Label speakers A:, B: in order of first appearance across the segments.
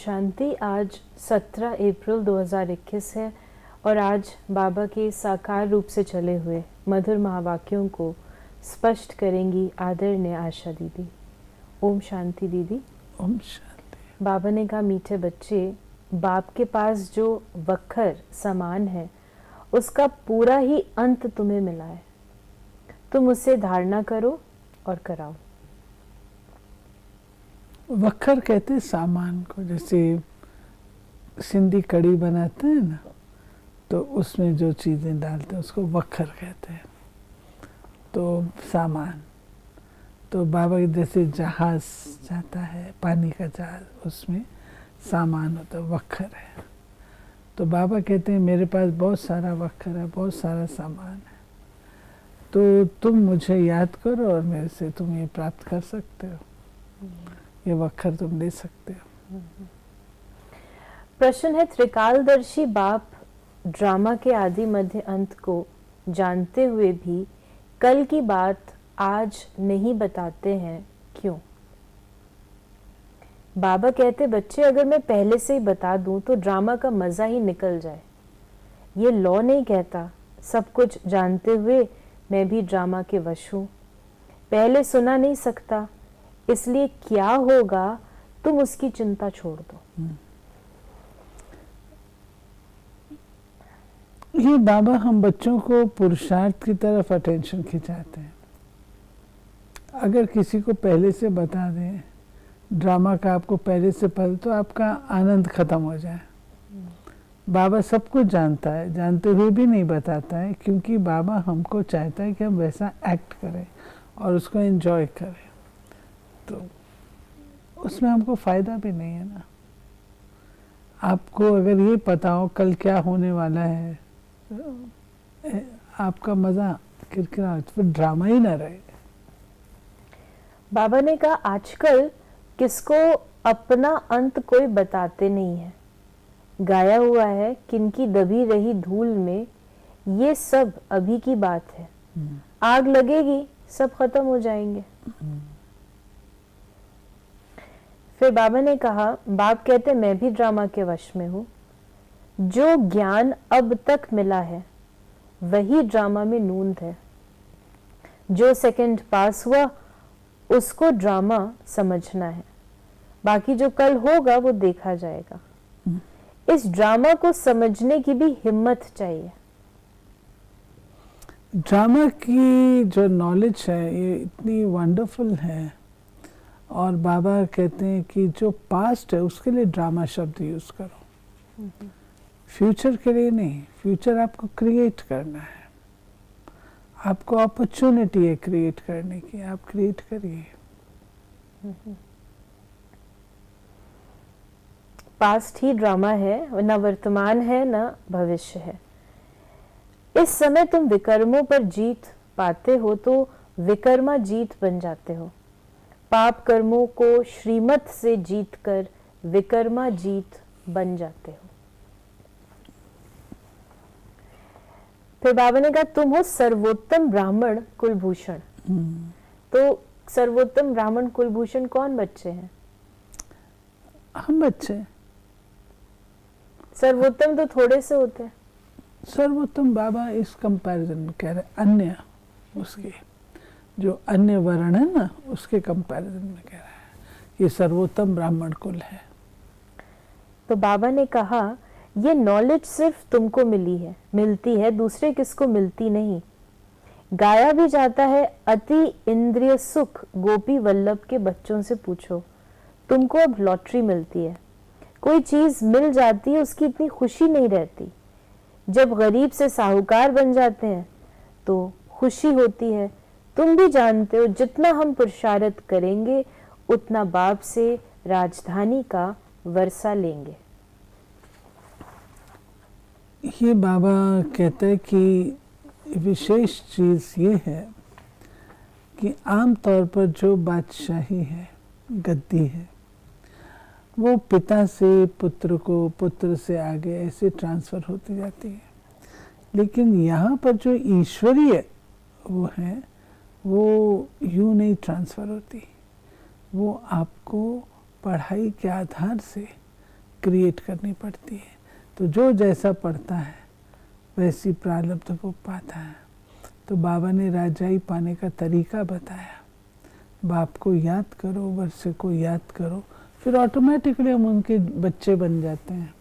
A: शांति। आज 17 अप्रैल 2021 है और आज बाबा के साकार रूप से चले हुए मधुर महावाक्यों को स्पष्ट करेंगी आदरणीय आशा दीदी। ओम शांति दीदी।
B: ओम शांति।
A: बाबा ने कहा, मीठे बच्चे, बाप के पास जो वक्खर सामान है उसका पूरा ही अंत तुम्हें मिला है। तुम उसे धारणा करो और कराओ।
B: वक्खर कहते हैं सामान को, जैसे सिंधी कड़ी बनाते हैं ना, तो उसमें जो चीज़ें डालते हैं उसको वक्खर कहते हैं। तो सामान, तो बाबा के जैसे जहाज जाता है, पानी का जहाज, उसमें सामान होता है, वक्खर है। तो बाबा कहते हैं मेरे पास बहुत सारा वक्खर है, बहुत सारा सामान है, तो तुम मुझे याद करो और मेरे से तुम ये प्राप्त कर सकते हो, ये वक्खर तुम ले सकते हो।
A: प्रश्न है, त्रिकालदर्शी बाप ड्रामा के आदि मध्य अंत को जानते हुए भी कल की बात आज नहीं बताते हैं, क्यों? बाबा कहते, बच्चे अगर मैं पहले से ही बता दूं तो ड्रामा का मजा ही निकल जाए। ये लॉ नहीं कहता सब कुछ जानते हुए मैं भी ड्रामा के वश हूं। पहले सुना नहीं सकता, इसलिए क्या होगा तुम उसकी चिंता छोड़ दो।
B: ये बाबा हम बच्चों को पुरुषार्थ की तरफ अटेंशन खिंचाते हैं। अगर किसी को पहले से बता दें ड्रामा का, आपको पहले से पहले, तो आपका आनंद खत्म हो जाए। बाबा सब कुछ जानता है, जानते हुए भी नहीं बताता है, क्योंकि बाबा हमको चाहता है कि हम वैसा एक्ट करें और उसको एंजॉय करें। तो उसमें हमको फ़ायदा भी नहीं है ना। आपको अगर ये पता हो कल क्या होने वाला है, आपका मज़ा किरकिरा, फिर ड्रामा ही ना रहे।
A: बाबा ने कहा, आजकल किसको अपना अंत कोई बताते नहीं है। गाया हुआ है, किनकी दबी रही धूल में ये सब अभी की बात है। आग लगेगी, सब खत्म हो जाएंगे। फिर बाबा ने कहा, बाप कहते मैं भी ड्रामा के वश में हूं। जो ज्ञान अब तक मिला है वही ड्रामा में नूंद है। जो सेकंड पास हुआ उसको ड्रामा समझना है, बाकी जो कल होगा वो देखा जाएगा। इस ड्रामा को समझने की भी हिम्मत चाहिए।
B: ड्रामा की जो नॉलेज है ये इतनी वंडरफुल है, और बाबा कहते हैं कि जो पास्ट है उसके लिए ड्रामा शब्द यूज़ करो, फ्यूचर के लिए नहीं। फ्यूचर आपको क्रिएट करना है, आपको अपॉर्चुनिटी है क्रिएट करने की, आप क्रिएट करिए।
A: पास्ट ही ड्रामा है, न वर्तमान है न भविष्य है। इस समय तुम विकर्मों पर जीत पाते हो तो विकर्मा जीत बन जाते हो। पाप कर्मों को श्रीमत से जीत कर विकर्मा जीत बन जाते हो। फिर बाबा ने कहा, तुम हो सर्वोत्तम ब्राह्मण कुलभूषण। तो सर्वोत्तम ब्राह्मण कुलभूषण कौन बच्चे हैं?
B: हम बच्चे।
A: सर्वोत्तम तो थोड़े से होते हैं।
B: सर्वोत्तम बाबा इस कंपैरिजन में कह रहे, अन्य उसके जो अन्य वर्ण है ना, उसके कंपैरिजन में कह रहा है ये सर्वोत्तम ब्राह्मण कुल है।
A: तो बाबा ने कहा, ये नॉलेज सिर्फ तुमको मिलती है, दूसरे किसको मिलती नहीं। गाया भी जाता है, अति इंद्रिय सुख गोपी वल्लभ के बच्चों से पूछो। तुमको अब लॉटरी मिलती है, कोई चीज मिल जाती है, उसकी इतनी खुशी नहीं रहती। जब गरीब से साहूकार बन जाते हैं तो खुशी होती है। तुम भी जानते हो, जितना हम पुरुषार्थ करेंगे उतना बाप से राजधानी का वर्षा लेंगे।
B: ये बाबा कहते हैं कि विशेष चीज़ ये है कि आम तौर पर जो बादशाही है, गद्दी है, वो पिता से पुत्र को, पुत्र से आगे ऐसे ट्रांसफ़र होती जाती है। लेकिन यहाँ पर जो ईश्वरीय वो है, वो यूँ नहीं ट्रांसफ़र होती। वो आपको पढ़ाई के आधार से क्रिएट करनी पड़ती है। तो जो जैसा पढ़ता है वैसी प्रारब्ध को पाता है। तो बाबा ने राजाई पाने का तरीका बताया। बाप को याद करो, वर्षे को याद करो, फिर ऑटोमेटिकली हम उनके बच्चे बन जाते हैं।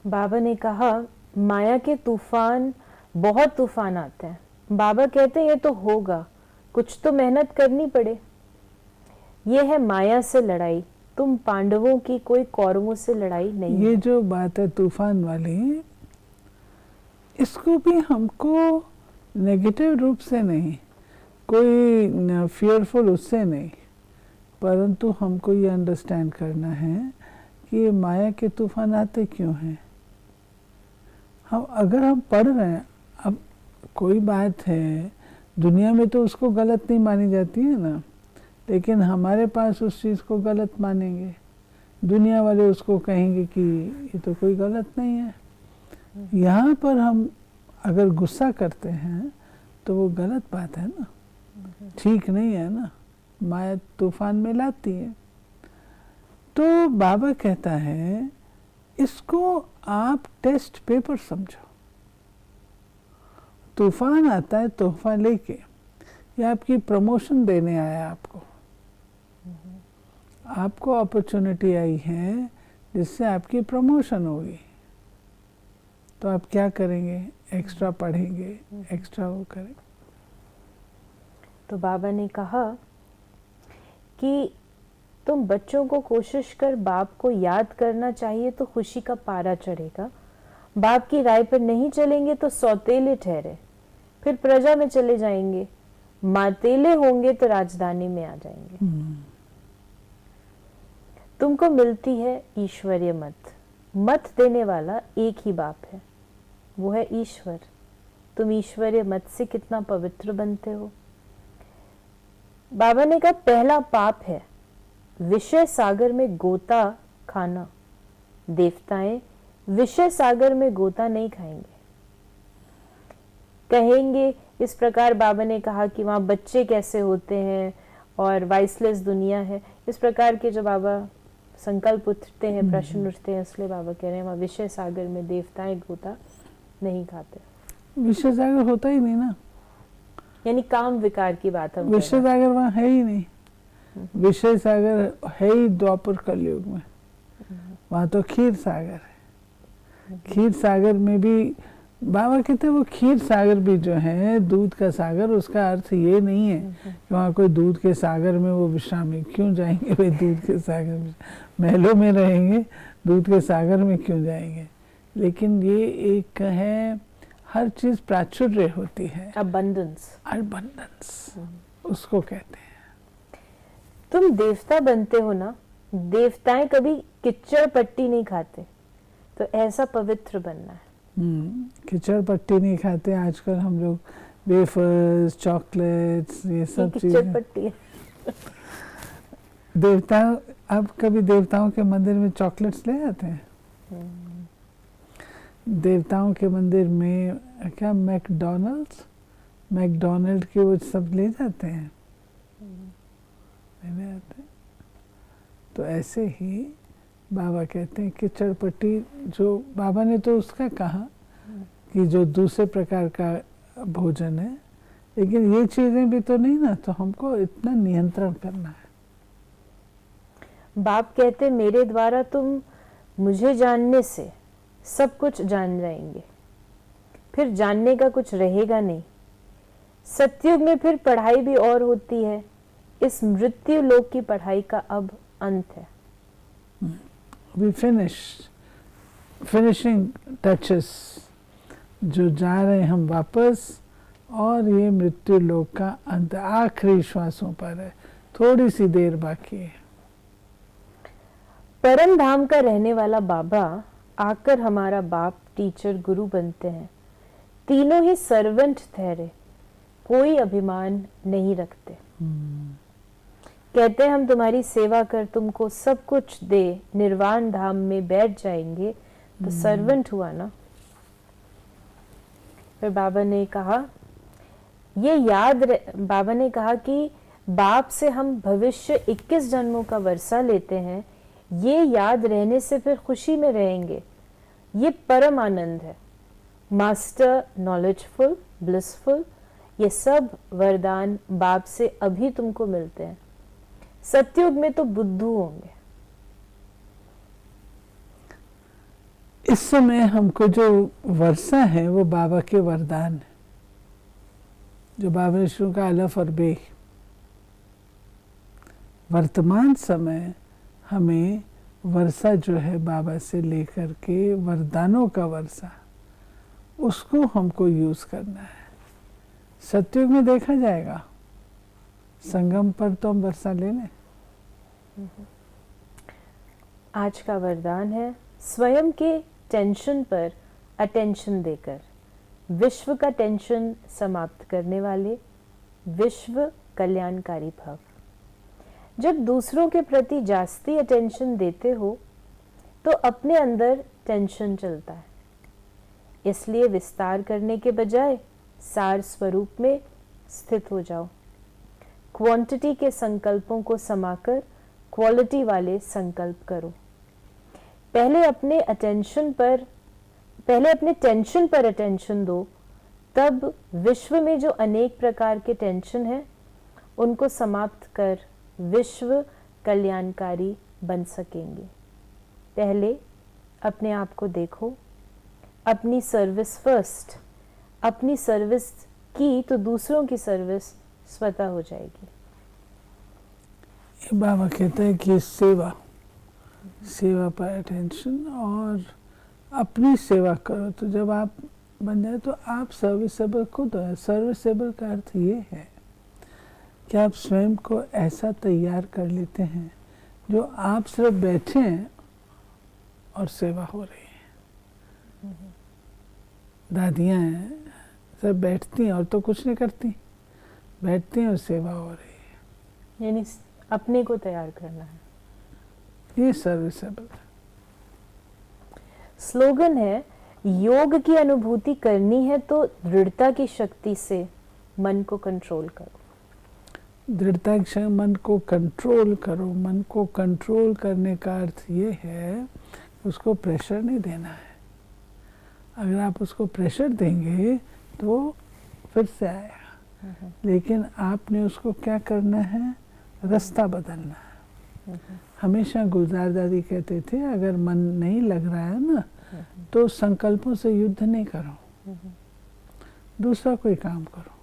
A: बाबा ने कहा माया के तूफान, बहुत तूफान आते हैं। बाबा कहते हैं ये तो होगा, कुछ तो मेहनत करनी पड़े। ये है माया से लड़ाई, तुम पांडवों की कोई कौरवों से लड़ाई नहीं
B: ये
A: है।
B: जो बात है तूफान वाली, इसको भी हमको नेगेटिव रूप से नहीं, कोई फियरफुल उससे नहीं, परंतु हमको ये अंडरस्टैंड करना है कि ये माया के तूफान आते क्यों हैं। अगर हम पढ़ रहे हैं, अब कोई बात है दुनिया में तो उसको गलत नहीं मानी जाती है ना, लेकिन हमारे पास उस चीज़ को गलत मानेंगे। दुनिया वाले उसको कहेंगे कि ये तो कोई गलत नहीं है। यहाँ पर हम अगर गुस्सा करते हैं तो वो गलत बात है ना, ठीक नहीं है ना, माया तूफान में लाती है। तो बाबा कहता है इसको आप टेस्ट पेपर समझो। तूफान आता है तोहफा लेके, ये आपकी प्रमोशन देने आया आपको अपॉर्चुनिटी आई है जिससे आपकी प्रमोशन होगी। तो आप क्या करेंगे? एक्स्ट्रा पढ़ेंगे, एक्स्ट्रा वो करेंगे।
A: तो बाबा ने कहा कि तुम बच्चों को कोशिश कर बाप को याद करना चाहिए तो खुशी का पारा चढ़ेगा। बाप की राय पर नहीं चलेंगे तो सौतेले ठहरे, फिर प्रजा में चले जाएंगे। मातेले होंगे तो राजधानी में आ जाएंगे। तुमको मिलती है ईश्वरीय मत। मत देने वाला एक ही बाप है, वो है ईश्वर। तुम ईश्वरीय मत से कितना पवित्र बनते हो। बाबा ने कहा पहला पाप है विषय सागर में गोता खाना। देवताएं विषय सागर में गोता नहीं खाएंगे। कहेंगे इस प्रकार बाबा ने कहा कि वहां बच्चे कैसे होते हैं और वाइसलेस दुनिया है। इस प्रकार के जो बाबा संकल्प उठते हैं, प्रश्न उठते हैं, इसलिए बाबा कह रहे हैं वहां विषय सागर में देवताएं गोता नहीं खाते।
B: विषय सागर होता ही नहीं ना,
A: यानी काम विकार की बात हम
B: विषय सागर वहाँ है ही नहीं। विषय सागर है ही द्वापर कलयुग में, वहाँ तो क्षीर सागर है। क्षीर सागर में भी बाबा कहते हैं वो क्षीर सागर भी जो है दूध का सागर, उसका अर्थ ये नहीं है कि वहाँ कोई दूध के सागर में वो विश्रामी। क्यों जाएंगे भाई दूध के सागर में? महलों में रहेंगे, दूध के सागर में क्यों जाएंगे? लेकिन ये एक है, हर चीज प्राचुर्य होती है,
A: अबंडेंस।
B: उसको कहते हैं।
A: तुम देवता बनते हो ना, देवताएं कभी किच्चड़ पट्टी नहीं खाते, तो ऐसा पवित्र बनना है।
B: किचड़ पट्टी नहीं खाते। आजकल हम लोग वेफर्स, चॉकलेट्स, ये सब चीजें।
A: पट्टी है।
B: देवता, अब कभी देवताओं के मंदिर में चॉकलेट्स ले आते हैं? देवताओं के मंदिर में क्या मैकडोनल्ड के वो सब ले जाते हैं? ले आते। तो ऐसे ही बाबा कहते हैं किचड़ पट्टी, जो बाबा ने तो उसका कहा कि जो दूसरे प्रकार का भोजन है, लेकिन ये चीजें भी तो नहीं ना, तो हमको इतना नियंत्रण करना है।
A: बाप कहते मेरे द्वारा तुम मुझे जानने से सब कुछ जान जाएंगे, फिर जानने का कुछ रहेगा नहीं। सतयुग में फिर पढ़ाई भी और होती है, इस मृत्यु लोक की पढ़ाई का अब अंत है।
B: We finishing touches, जो जा रहे हैं हम वापस, और ये मृत्यु लोक का अंत आखिरी श्वासों पर है, थोड़ी सी देर बाकी है।
A: परम धाम का रहने वाला बाबा आकर हमारा बाप, टीचर, गुरु बनते हैं। तीनों ही सर्वेंट ठहरे, कोई अभिमान नहीं रखते। कहते हम तुम्हारी सेवा कर तुमको सब कुछ दे, निर्वाण धाम में बैठ जाएंगे, तो सर्वेंट हुआ ना। फिर बाबा ने कहा ये बाबा ने कहा कि बाप से हम भविष्य 21 जन्मों का वर्षा लेते हैं, ये याद रहने से फिर खुशी में रहेंगे। ये परम आनंद है। मास्टर, नॉलेजफुल, ब्लिसफुल, ये सब वरदान बाप से अभी तुमको मिलते हैं। सतयुग में तो बुद्धू होंगे।
B: इस समय हमको जो वर्षा है वो बाबा के वरदान है, जो बाबा ने शुरू का अलफ और बे। वर्तमान समय हमें वर्षा जो है बाबा से लेकर के वरदानों का वर्षा, उसको हमको यूज करना है। सतयुग में देखा जाएगा, संगम पर तो हम वर्षा ले लें।
A: आज का वरदान है स्वयं के टेंशन पर अटेंशन देकर विश्व का टेंशन समाप्त करने वाले विश्व कल्याणकारी भव। जब दूसरों के प्रति जास्ती अटेंशन देते हो तो अपने अंदर टेंशन चलता है। इसलिए विस्तार करने के बजाय सार स्वरूप में स्थित हो जाओ। क्वांटिटी के संकल्पों को समाकर क्वालिटी वाले संकल्प करो। पहले अपने टेंशन पर अटेंशन दो, तब विश्व में जो अनेक प्रकार के टेंशन हैं उनको समाप्त कर विश्व कल्याणकारी बन सकेंगे। पहले अपने आप को देखो, अपनी सर्विस फर्स्ट। अपनी सर्विस की तो दूसरों की सर्विस स्वतः हो जाएगी।
B: ये बाबा कहते हैं कि सेवा पर अटेंशन और अपनी सेवा करो। तो जब आप बन जाए तो आप सर्विसेबल खुद है। सर्विसेबल का अर्थ ये है कि आप स्वयं को ऐसा तैयार कर लेते हैं जो आप सिर्फ बैठे हैं और सेवा हो रही है। दादियाँ हैं, सिर्फ बैठती हैं और तो कुछ नहीं करती, बैठती हैं और सेवा हो रही है।
A: यानी अपने को तैयार करना है,
B: ये सर्विसेबल है।
A: स्लोगन है, योग की अनुभूति करनी है तो दृढ़ता की शक्ति से मन को कंट्रोल करो।
B: दृढ़ता की शक्ति, मन को कंट्रोल करो। मन को कंट्रोल करने का अर्थ ये है उसको प्रेशर नहीं देना है। अगर आप उसको प्रेशर देंगे तो फिर से आएगा, लेकिन आपने उसको क्या करना है, रास्ता बदलना है। हमेशा गुलजार दादी कहते थे, अगर मन नहीं लग रहा है ना तो संकल्पों से युद्ध नहीं करो, दूसरा कोई काम करो,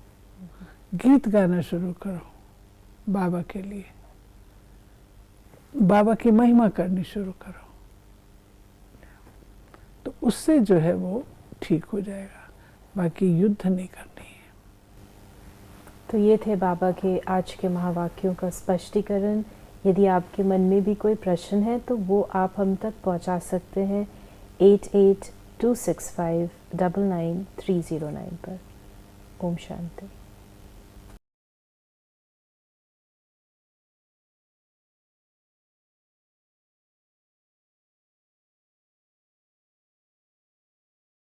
B: गीत गाना शुरू करो, बाबा के लिए बाबा की महिमा करनी शुरू करो, तो उससे जो है वो ठीक हो जाएगा। बाकी युद्ध नहीं करनी है।
A: तो ये थे बाबा के आज के महावाक्यों का स्पष्टीकरण। यदि आपके मन में भी कोई प्रश्न है तो वो आप हम तक पहुंचा सकते हैं 8826599309 पर। ओम शांति।